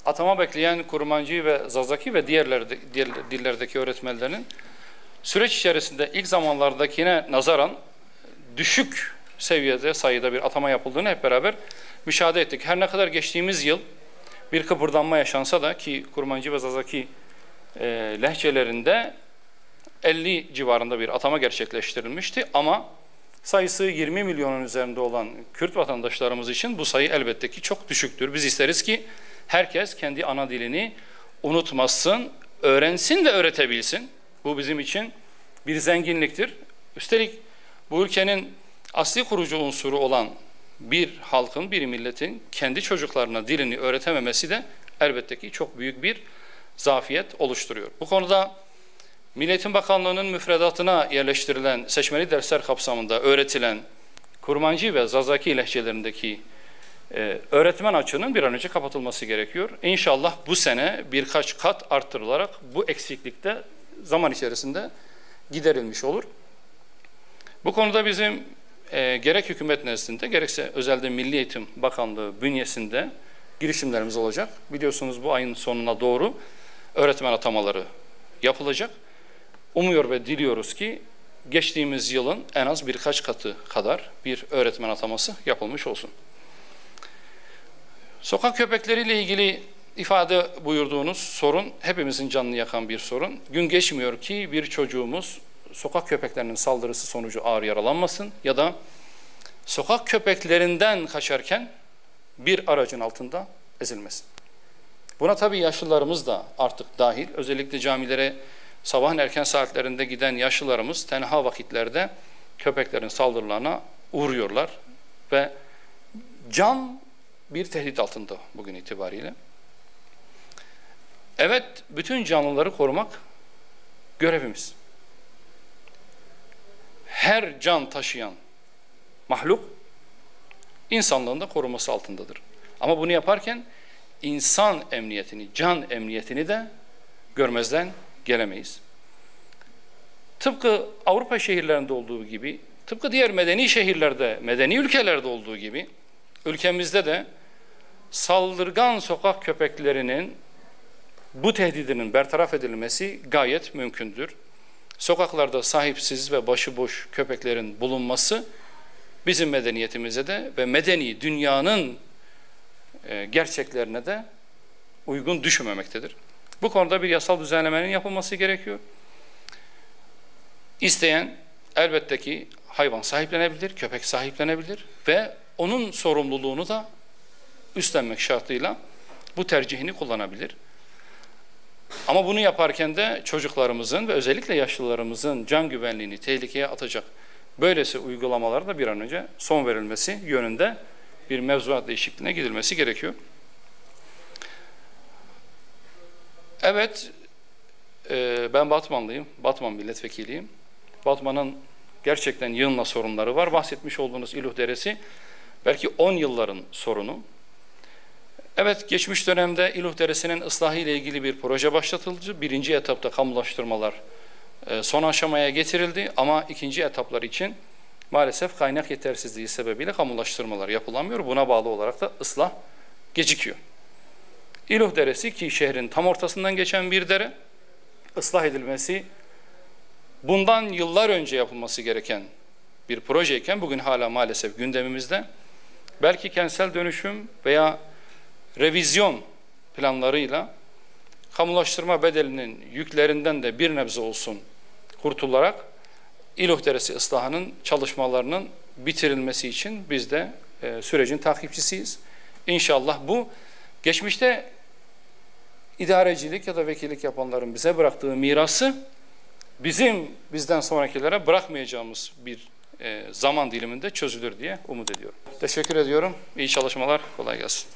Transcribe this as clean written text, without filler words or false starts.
atama bekleyen Kurmancı ve Zazaki ve diğer dillerdeki öğretmenlerin süreç içerisinde ilk zamanlardakine nazaran düşük seviyede sayıda bir atama yapıldığını hep beraber müşahede ettik. Her ne kadar geçtiğimiz yıl bir kıpırdanma yaşansa da ki Kurmancı ve Zazaki lehçelerinde 50 civarında bir atama gerçekleştirilmişti ama sayısı 20 milyonun üzerinde olan Kürt vatandaşlarımız için bu sayı elbette ki çok düşüktür. Biz isteriz ki herkes kendi ana dilini unutmasın, öğrensin ve öğretebilsin. Bu bizim için bir zenginliktir. Üstelik bu ülkenin asli kurucu unsuru olan bir halkın, bir milletin kendi çocuklarına dilini öğretememesi de elbette ki çok büyük bir zafiyet oluşturuyor. Bu konuda Milli Eğitim Bakanlığı'nın müfredatına yerleştirilen seçmeli dersler kapsamında öğretilen Kurmancı ve Zazaki lehçelerindeki öğretmen açığının bir an önce kapatılması gerekiyor. İnşallah bu sene birkaç kat arttırılarak bu eksiklikte zaman içerisinde giderilmiş olur. Bu konuda bizim gerek hükümet nezdinde gerekse özelde Milli Eğitim Bakanlığı bünyesinde girişimlerimiz olacak. Biliyorsunuz bu ayın sonuna doğru öğretmen atamaları yapılacak. Umuyor ve diliyoruz ki geçtiğimiz yılın en az birkaç katı kadar bir öğretmen ataması yapılmış olsun. Sokak köpekleriyle ilgili ifade buyurduğunuz sorun hepimizin canını yakan bir sorun. Gün geçmiyor ki bir çocuğumuz sokak köpeklerinin saldırısı sonucu ağır yaralanmasın ya da sokak köpeklerinden kaçarken bir aracın altında ezilmesin. Buna tabii yaşlılarımız da artık dahil. Özellikle camilere sabahın erken saatlerinde giden yaşlılarımız tenha vakitlerde köpeklerin saldırılarına uğruyorlar ve can bir tehdit altında bugün itibariyle. Evet, bütün canlıları korumak görevimiz. Her can taşıyan mahluk insanlığın da koruması altındadır. Ama bunu yaparken insan emniyetini, can emniyetini de görmezden gelemeyiz. Tıpkı Avrupa şehirlerinde olduğu gibi, tıpkı diğer medeni şehirlerde, medeni ülkelerde olduğu gibi ülkemizde de saldırgan sokak köpeklerinin bu tehdidinin bertaraf edilmesi gayet mümkündür. Sokaklarda sahipsiz ve başıboş köpeklerin bulunması bizim medeniyetimize de ve medeni dünyanın gerçeklerine de uygun düşmemektedir. Bu konuda bir yasal düzenlemenin yapılması gerekiyor. İsteyen elbette ki hayvan sahiplenebilir, köpek sahiplenebilir ve onun sorumluluğunu da üstlenmek şartıyla bu tercihini kullanabilir. Ama bunu yaparken de çocuklarımızın ve özellikle yaşlılarımızın can güvenliğini tehlikeye atacak böylesi uygulamalara da bir an önce son verilmesi yönünde bir mevzuat değişikliğine gidilmesi gerekiyor. Evet, ben Batmanlıyım, Batman milletvekiliyim. Batman'ın gerçekten yığınla sorunları var. Bahsetmiş olduğunuz İluh Deresi belki 10 yılların sorunu. Evet, geçmiş dönemde İluh Deresi'nin ıslahı ile ilgili bir proje başlatıldı. Birinci etapta kamulaştırmalar son aşamaya getirildi ama ikinci etaplar için maalesef kaynak yetersizliği sebebiyle kamulaştırmalar yapılamıyor. Buna bağlı olarak da ıslah gecikiyor. İluh Deresi ki şehrin tam ortasından geçen bir dere, ıslah edilmesi bundan yıllar önce yapılması gereken bir projeyken bugün hala maalesef gündemimizde. Belki kentsel dönüşüm veya revizyon planlarıyla kamulaştırma bedelinin yüklerinden de bir nebze olsun kurtularak İluh Deresi ıslahının çalışmalarının bitirilmesi için biz de sürecin takipçisiyiz. İnşallah bu geçmişte idarecilik ya da vekillik yapanların bize bıraktığı mirası bizden sonrakilere bırakmayacağımız bir zaman diliminde çözülür diye umut ediyorum. Teşekkür ediyorum. İyi çalışmalar. Kolay gelsin.